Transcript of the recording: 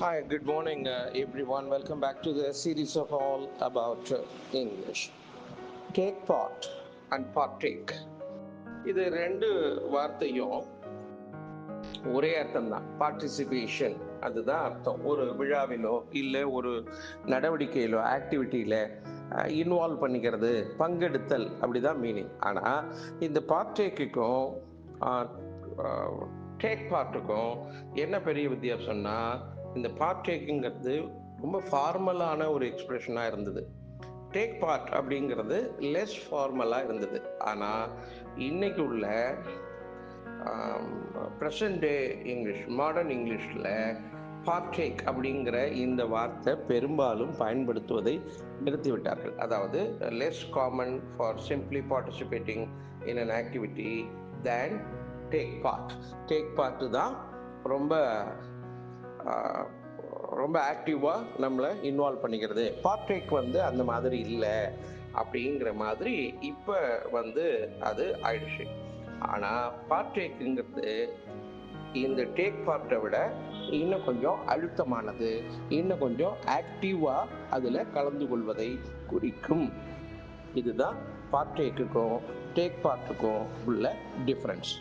Hi, good morning, everyone. Welcome back to the series of all about English. Take part and partake. இது ரெண்டு வார்த்தையும் ஒரே அர்த்தம் தான். பார்ட்டிசிபேஷன் அதுதான் அர்த்தம். ஒரு விழாவிலோ இல்லை ஒரு நடவடிக்கையிலோ ஆக்டிவிட்டியில் இன்வால்வ் பண்ணிக்கிறது, பங்கெடுத்தல் அப்படிதான் மீனிங். ஆனால் இந்த பார்ட்டேக்குக்கும் டேக் பார்ட்டுக்கும் என்ன பெரிய வித்தியாசம்னா, இந்த பார்ட்டேக்குங்கிறது ரொம்ப ஃபார்மலான ஒரு எக்ஸ்பிரஷனாக இருந்தது. டேக் பார்ட் அப்படிங்கிறது லெஸ் ஃபார்மலாக இருந்தது. ஆனால் இன்னைக்கு உள்ள ப்ரெசன்ட் டே இங்கிலீஷ், மாடர்ன் இங்கிலீஷில் பார்ட்டேக் அப்படிங்கிற இந்த வார்த்தை பெரும்பாலும் பயன்படுத்துவதை நிறுத்திவிட்டார்கள். அதாவது less common for simply participating in an activity than take part. Take part தான் ரொம்ப ரொம்ப ஆக்டிவாக நம்மளை இன்வால்வ் பண்ணிக்கிறது. பார்ட்டேக் அந்த மாதிரி இல்லை அப்படிங்கிற மாதிரி இப்போ அது ஆயிடுச்சு. ஆனால் பார்ட்டேக்குங்கிறது இந்த டேக் பார்ட்டை விட இன்னும் கொஞ்சம் அழுத்தமானது, இன்னும் கொஞ்சம் ஆக்டிவாக அதில் கலந்து கொள்வதை குறிக்கும். இதுதான் பார்ட்டேக்குக்கும் டேக் பார்ட்டுக்கும் உள்ள டிஃப்ரென்ஸ்.